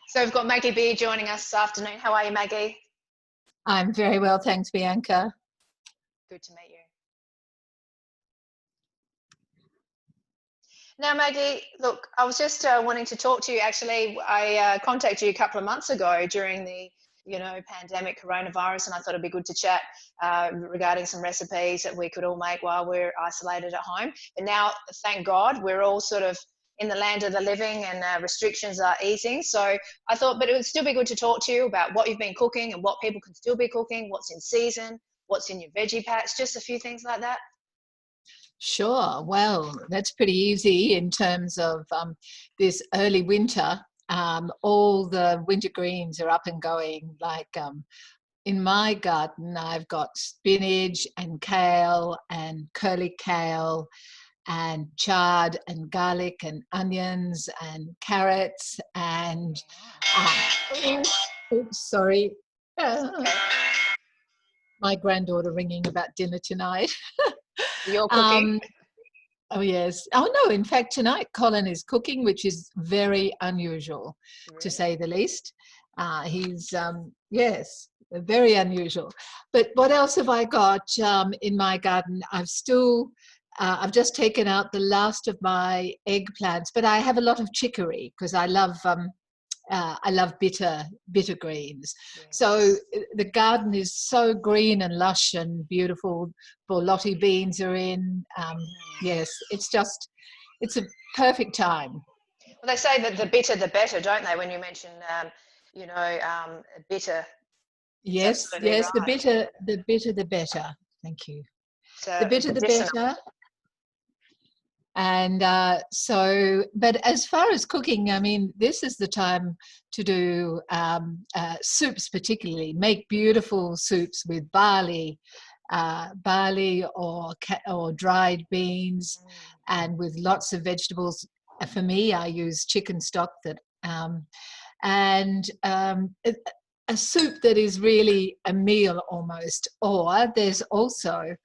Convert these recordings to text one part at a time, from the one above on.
So we've got Maggie Beer joining us this afternoon. How are you, Maggie? I'm very well, thanks, Bianca. Good to meet you. Now, Maggie, look, I was just wanting to talk to you. Actually, I contacted you a couple of months ago during the, pandemic coronavirus, and I thought it'd be good to chat regarding some recipes that we could all make while we're isolated at home. But now, thank God, we're all sort of in the land of the living and restrictions are easing. So I thought, but it would still be good to talk to you about what you've been cooking and what people can still be cooking, what's in season, what's in your veggie patch, just a few things like that. Sure. Well, that's pretty easy in terms of this early winter. All the winter greens are up and going. Like in my garden, I've got spinach and kale and curly kale and chard and garlic and onions and carrots and oops, sorry. My granddaughter ringing about dinner tonight. You're cooking? Oh, yes. Oh, no, in fact, tonight Colin is cooking, which is very unusual, to say the least. He's, yes, very unusual. But what else have I got in my garden? I've just taken out the last of my eggplants, but I have a lot of chicory because I love bitter greens. Yes. So the garden is so green and lush and beautiful. Borlotti beans are in. Yes, it's a perfect time. Well, they say that the bitter the better, don't they? When you mention, bitter. Yes, yes, right. the bitter the better. Thank you. So the bitter the better. And but as far as cooking, I mean, this is the time to do soups, particularly. Make beautiful soups with barley or dried beans, and with lots of vegetables. For me, I use chicken stock a soup that is really a meal almost. Or there's also,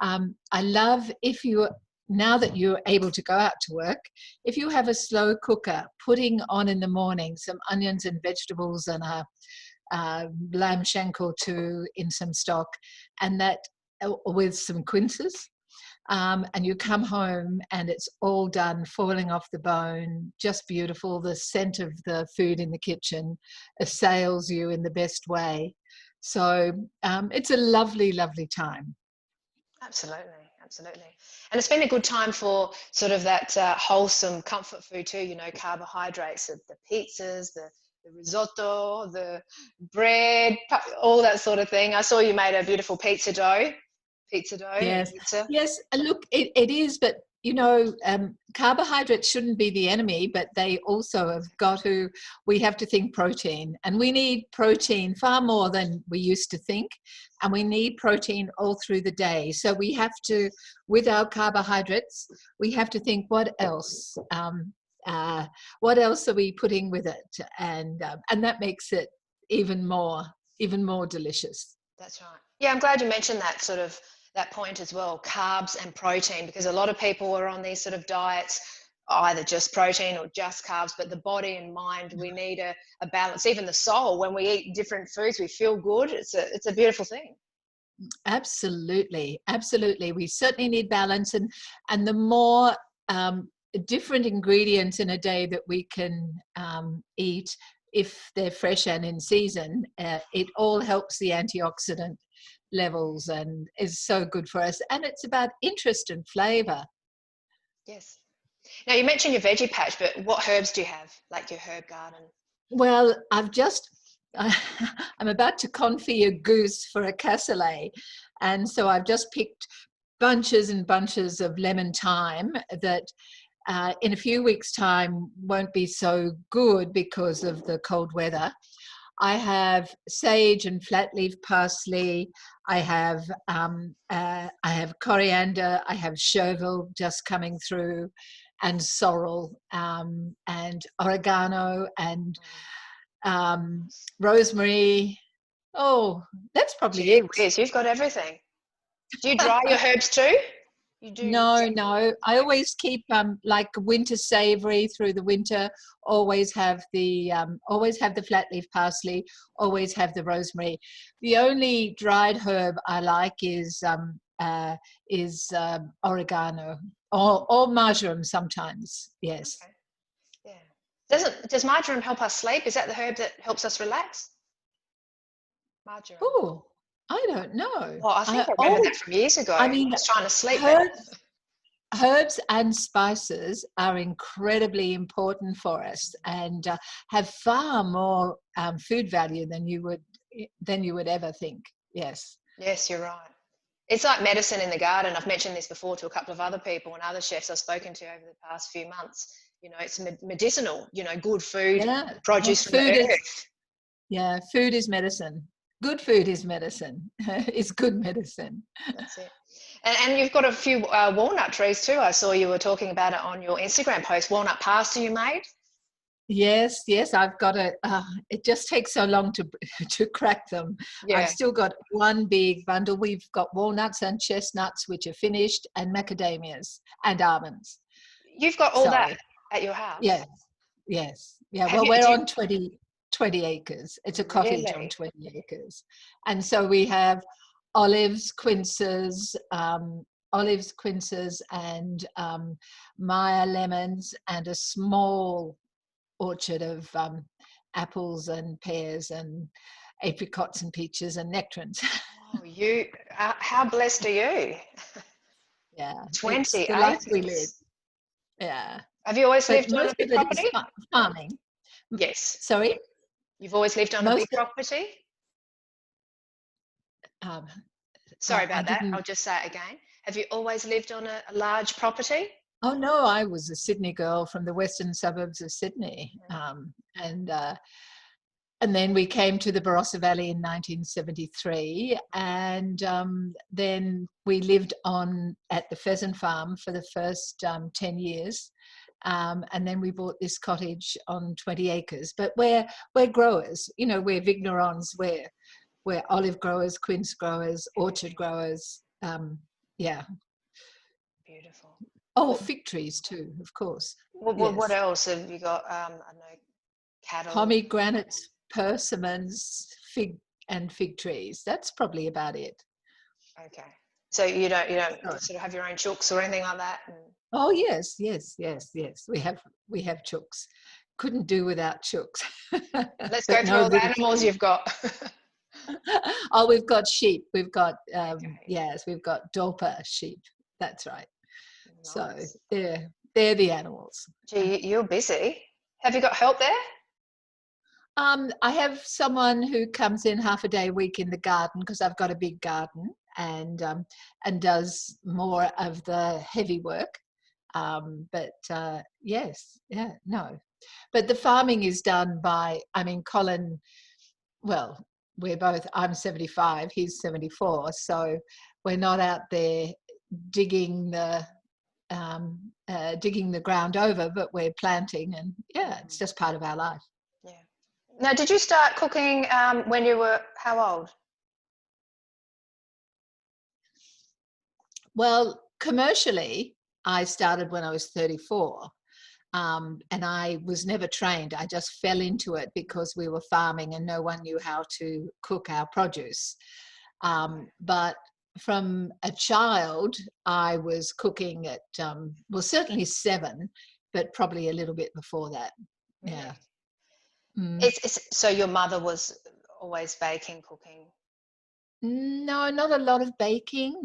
I love now that you're able to go out to work, if you have a slow cooker, putting on in the morning some onions and vegetables and a lamb shank or two in some stock, and that with some quinces, and you come home and it's all done, falling off the bone, just beautiful. The scent of the food in the kitchen assails you in the best way. So it's a lovely, lovely time. Absolutely. And it's been a good time for sort of that wholesome comfort food too, carbohydrates, the pizzas, the risotto, the bread, all that sort of thing. I saw you made a beautiful pizza dough. Yes, pizza. Yes. Look, it is, but carbohydrates shouldn't be the enemy, but they also we have to think protein, and we need protein far more than we used to think, and we need protein all through the day. So we have to, with our carbohydrates, we have to think what else are we putting with it, and that makes it even more delicious. That's right. Yeah, I'm glad you mentioned that point as well, carbs and protein, because a lot of people are on these sort of diets, either just protein or just carbs, but the body and mind, we need a balance. Even the soul, when we eat different foods, we feel good. It's a beautiful thing. Absolutely. We certainly need balance, and the more different ingredients in a day that we can eat, if they're fresh and in season, it all helps the antioxidant levels and is so good for us. And it's about interest and flavour. Yes. Now, you mentioned your veggie patch, but what herbs do you have, like your herb garden? Well, I'm about to confit a goose for a cassoulet, and so I've just picked bunches and bunches of lemon thyme that in a few weeks' time won't be so good because of the cold weather. I have sage and flat leaf parsley. I have coriander. I have chervil just coming through, and sorrel, and oregano, and rosemary. Oh, that's probably it. Yes, you've got everything. Do you dry your herbs too? You do? No. I always keep like winter savory through the winter. Always have the flat leaf parsley. Always have the rosemary. The only dried herb I like is oregano or marjoram sometimes. Yes. Okay. Yeah. Does marjoram help us sleep? Is that the herb that helps us relax? Marjoram. Oh, I don't know. Well, I think I remember that from years ago. I I mean, was trying to sleep better. herbs and spices are incredibly important for us and have far more food value than you would ever think. Yes. Yes, you're right. It's like medicine in the garden. I've mentioned this before to a couple of other people and other chefs I've spoken to over the past few months. You know, it's medicinal, you know, good food, Yeah. produce from the earth. Food is medicine. Good food is medicine. It's good medicine. That's it. And you've got a few walnut trees too. I saw you were talking about it on your Instagram post. Walnut pasta you made? Yes, I've got it. It just takes so long to crack them. Yeah. I've still got one big bundle. We've got walnuts and chestnuts, which are finished, and macadamias and almonds. You've got all that at your house? Yes. Yeah, well, we're on 20 acres. It's a cottage on 20 acres. And so we have olives, quinces, and Meyer lemons, and a small orchard of apples and pears and apricots and peaches and nectarines. Oh, you, how blessed are you? Yeah. 20 it's the acres. life we live. Yeah. Have you always But lived on a most big of it property? is farming. Yes. Sorry? You've always lived on a big property? Sorry about that. I'll just say it again. Have you always lived on a large property? Oh no, I was a Sydney girl from the western suburbs of Sydney, and then we came to the Barossa Valley in 1973, and then we lived at the pheasant farm for the first 10 years, and then we bought this cottage on 20 acres. But we're growers, you know, we're vignerons, we're olive growers, quince growers, orchard growers. Yeah. Beautiful. Oh, fig trees too, of course. What else have you got? I don't know, cattle. Pomegranates, persimmons, fig trees. That's probably about it. Okay. So you don't sort of have your own chooks or anything like that? Oh yes. We have chooks. Couldn't do without chooks. Let's go through all the animals you've got. Oh, we've got sheep. We've got we've got Dorper sheep. That's right. Nice. So they're the animals. Gee, you're busy. Have you got help there? I have someone who comes in half a day a week in the garden because I've got a big garden, and does more of the heavy work. But the farming is done by, Colin, well, I'm 75, he's 74, so we're not out there digging the ground over, but we're planting, and it's just part of our life. Yeah. Now, did you start cooking when you were how old? Well, commercially, I started when I was 34, and I was never trained. I just fell into it because we were farming and no one knew how to cook our produce. But from a child, I was cooking at, certainly 7, but probably a little bit before that. Yeah. So your mother was always baking, cooking? No, not a lot of baking,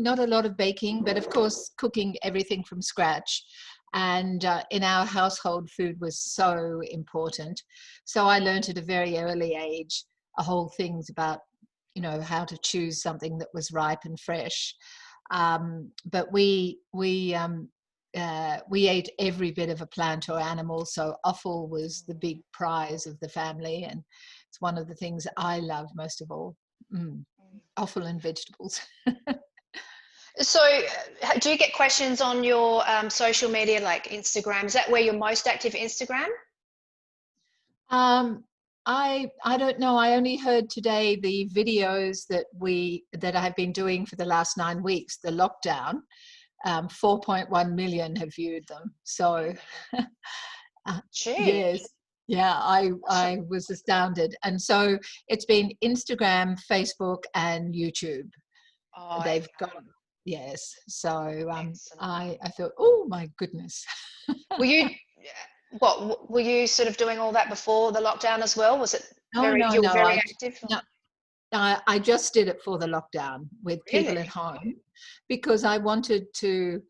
but of course cooking everything from scratch. And in our household, food was so important. So I learned at a very early age a whole things about, how to choose something that was ripe and fresh. But we ate every bit of a plant or animal. So offal was the big prize of the family, and it's one of the things I love most of all. Offal and vegetables. So do you get questions on your social media, like Instagram? Is that where you're most active, Instagram? I don't know. I only heard today the videos that I've been doing for the last 9 weeks, the lockdown. 4.1 million have viewed them. So Gee, yes, yeah, I awesome. was astounded. And so it's been Instagram, Facebook, and YouTube. Oh, okay. They've got, yes. So Excellent. I thought, oh my goodness. Were you, were you sort of doing all that before the lockdown as well? Was it No, no, you were no. very active? No, I just did it for the lockdown with people at Really? home because I wanted to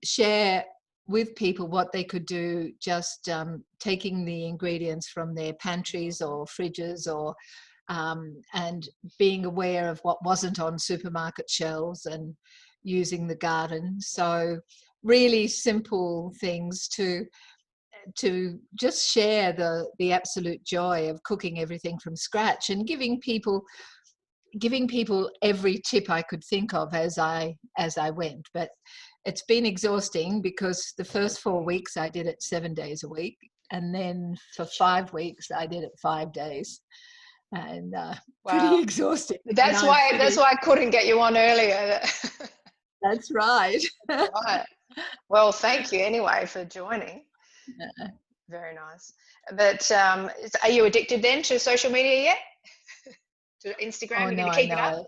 share with people what they could do, just taking the ingredients from their pantries or fridges, or and being aware of what wasn't on supermarket shelves and using the garden. So really simple things to just share the absolute joy of cooking everything from scratch and giving people every tip I could think of as I went. But it's been exhausting because the first 4 weeks I did it 7 days a week, and then for 5 weeks I did it 5 days, and pretty Wow. exhausting. And That's I why finished. I couldn't get you on earlier. That's right. Right. Well, thank you anyway for joining. Very nice. But are you addicted then to social media yet? To Instagram? Oh You're going no, to I keep it up? know.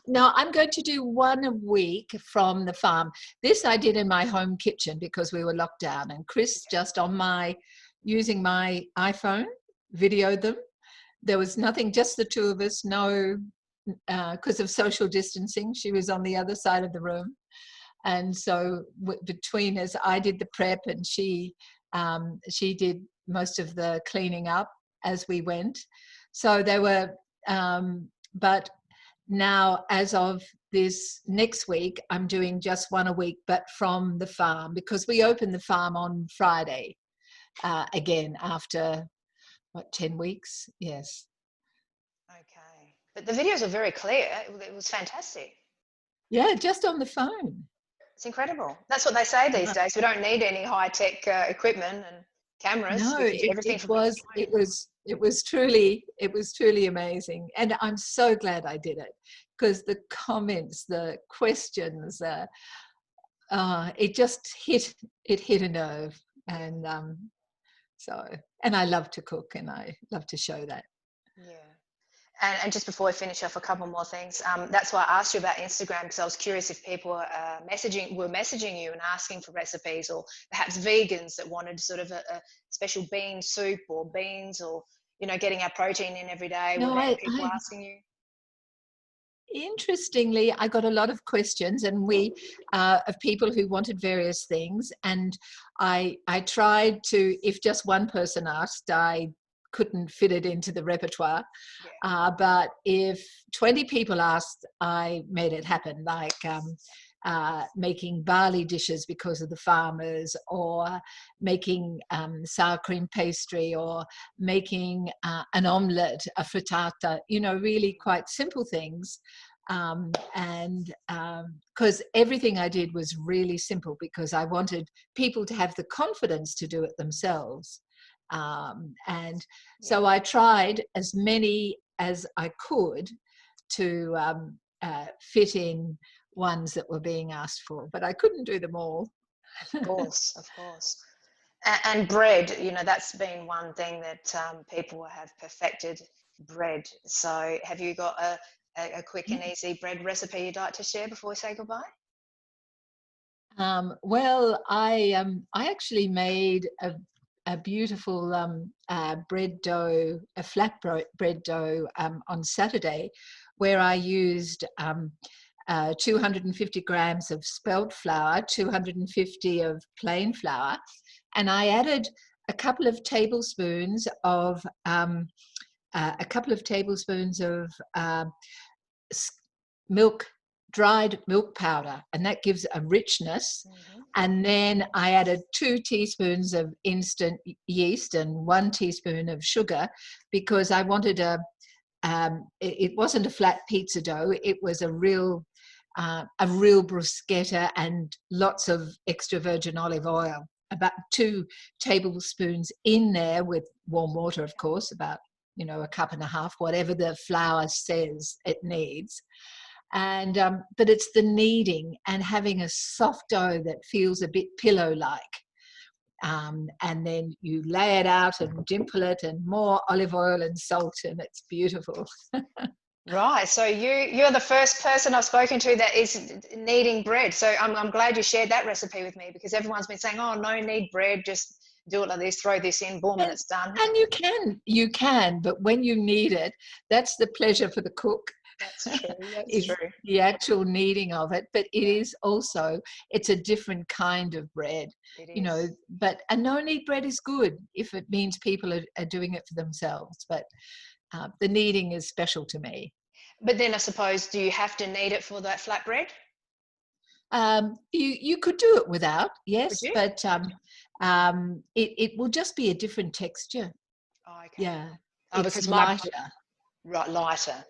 No, I'm going to do one a week from the farm. This I did in my home kitchen because we were locked down, and Chris just using my iPhone videoed them. There was nothing, just the two of us, no, because of social distancing. She was on the other side of the room. And so between us, I did the prep and she did most of the cleaning up as we went. So they were, but now as of this next week, I'm doing just one a week, but from the farm, because we opened the farm on Friday again after, 10 weeks? Yes. Okay. But the videos are very clear. It was fantastic. Yeah, just on the phone. It's incredible. That's what they say these days. We don't need any high-tech equipment and cameras. No, We can do everything from our phone. it was truly amazing, and I'm so glad I did it because the comments, the questions, it hit a nerve, and so and I love to cook and I love to show that. Yeah. And just before we finish off, a couple more things. That's why I asked you about Instagram, because I was curious if people were messaging you and asking for recipes, or perhaps vegans that wanted sort of a special bean soup or beans, or getting our protein in every day. Were No, there any people asking you? interestingly, I got a lot of questions, and of people who wanted various things, and I tried to, if just one person asked, I couldn't fit it into the repertoire. Yeah. But if 20 people asked, I made it happen, like making barley dishes because of the farmers, or making sour cream pastry, or making an omelette, a frittata, really quite simple things. And because everything I did was really simple, because I wanted people to have the confidence to do it themselves. And so I tried as many as I could to fit in ones that were being asked for, but I couldn't do them all. Of course, of course. And bread, that's been one thing that people have perfected, bread. So have you got a quick and easy bread recipe you'd like to share before we say goodbye? Well, I actually made a beautiful bread dough, a flat bread dough on Saturday, where I used 250 grams of spelt flour, 250 of plain flour, and I added a couple of tablespoons of milk, dried milk powder, and that gives a richness. Mm-hmm. And then I added 2 teaspoons of instant yeast and 1 teaspoon of sugar, because I wanted it wasn't a flat pizza dough, it was a real bruschetta, and lots of extra virgin olive oil, about 2 tablespoons in there, with warm water, of course, about a cup and a half, whatever the flour says it needs. And but it's the kneading and having a soft dough that feels a bit pillow-like. And then you lay it out and dimple it and more olive oil and salt, and it's beautiful. Right. So you're the first person I've spoken to that is kneading bread. So I'm glad you shared that recipe with me, because everyone's been saying, oh, no knead bread, just do it like this, throw this in, boom, and it's done. And you can, but when you knead it, that's the pleasure for the cook. That's true. That's is true. the actual kneading of it, but it is also, it's a different kind of bread, It you know. is. But a no knead bread is good if it means people are doing it for themselves, but the kneading is special to me. But then I suppose, do you have to knead it for that flatbread? You could do it without, Would yes, you? but it will just be a different texture. Oh, okay. Yeah, Oh, it's because lighter. right, lighter.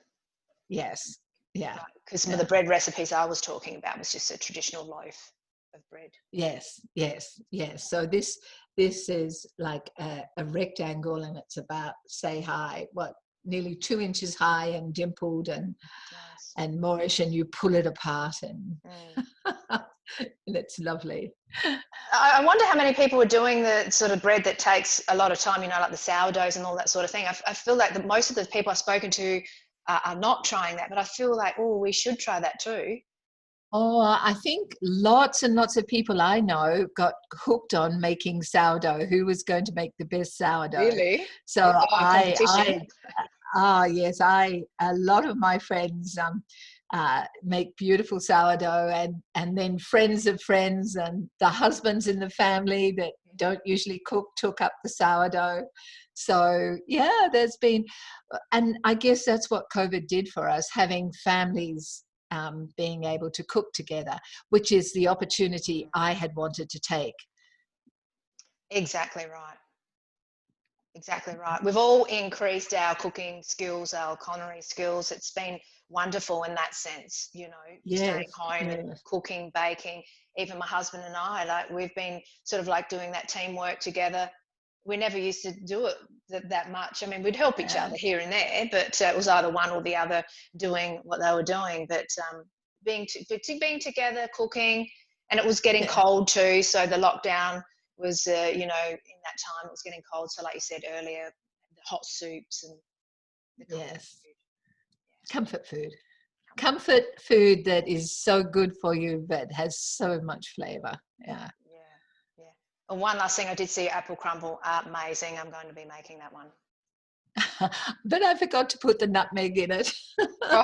Yes, yeah, Right. Because some of the yeah. bread recipes I was talking about was just a traditional loaf of bread. Yes, yes, yes. So this is like a rectangle, and it's about, say, high, what, nearly 2 inches high and dimpled Nice. and moorish, and you pull it apart, and Mm. and it's lovely. I wonder how many people are doing the sort of bread that takes a lot of time, you know, like the sourdoughs and all that sort of thing. I feel like most of the people I've spoken to are not trying that, but I feel like, oh, we should try that too. Oh, I think lots and lots of people I know got hooked on making sourdough. Who was going to make the best sourdough? Really? So Competition. yes, a lot of my friends make beautiful sourdough, and then friends of friends and the husbands in the family that don't usually cook took up the sourdough. So yeah, there's been, and I guess that's what COVID did for us, having families being able to cook together, which is the opportunity I had wanted to take. Exactly right. Exactly right. We've all increased our cooking skills, our culinary skills. It's been wonderful in that sense, you know, staying Yes, home and yes, cooking, baking. Even my husband and I, like, we've been sort of like doing that teamwork together. We never used to do it that much. I mean, we'd help each yeah, other here and there, but it was either one or the other doing what they were doing. But being together, cooking, and it was getting yeah, cold too. So the lockdown was, you know, in that time it was getting cold. So like you said earlier, the hot soups and the comfort yes. food. Comfort food. Yeah, Comfort food that is so good for you but has so much flavor. Yeah. yeah, yeah. And one last thing, I did see apple crumble. Amazing. I'm going to be making that one. But I forgot to put the nutmeg in it. Oh,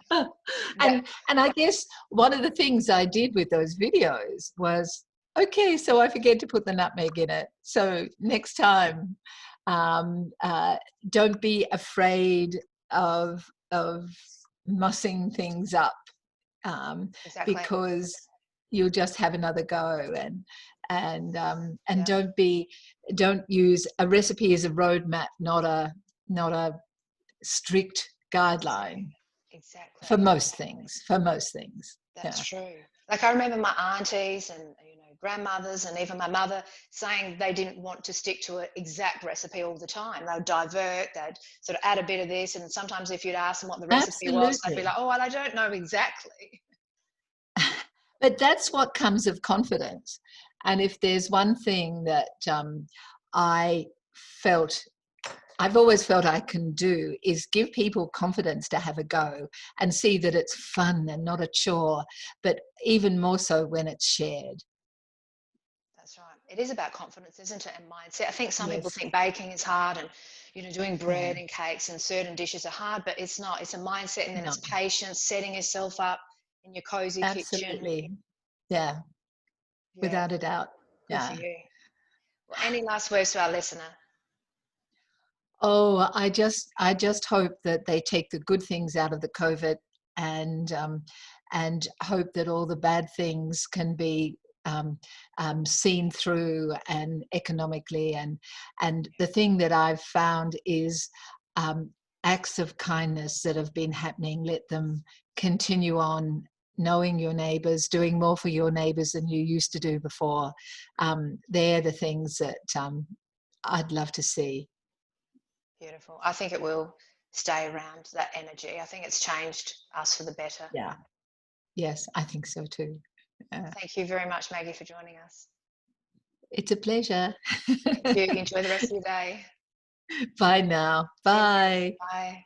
that, And I guess one of the things I did with those videos was, okay, so I forget to put the nutmeg in it. So next time, um, uh, don't be afraid of mussing things up, exactly. because you'll just have another go. And Yeah, don't use a recipe as a roadmap, not a strict exactly. guideline for Exactly. most things. For most things, That's yeah. true. Like I remember my aunties and, you know, grandmothers and even my mother saying they didn't want to stick to an exact recipe all the time. They would divert, they'd sort of add a bit of this, and sometimes if you'd ask them what the recipe was, they'd be Absolutely. like, "Oh, well, I don't know exactly." But that's what comes of confidence. And if there's one thing that I felt, I've always felt I can do, is give people confidence to have a go and see that it's fun and not a chore, but even more so when it's shared. That's right. It is about confidence, isn't it, and mindset. I think some people Yes. think baking is hard and, you know, doing Yeah. bread and cakes and certain dishes are hard, but it's not. It's a mindset, and then No, it's patience, setting yourself up in your cozy kitchen. absolutely. Yeah. Yeah, Without a doubt. good for Yeah. you. Well, any last words to our listener? Oh, I just hope that they take the good things out of the COVID, and and hope that all the bad things can be seen through, and economically, and the thing that I've found is um, acts of kindness that have been happening. Let them continue on. Knowing your neighbours, doing more for your neighbours than you used to do before. They're the things that I'd love to see. Beautiful. I think it will. stay around that energy. I think it's changed us for the better. Yeah. Yes, I think so too. Thank you very much, Maggie, for joining us. It's a pleasure. Thank you. Enjoy the rest of your day. Bye now. Bye. Bye.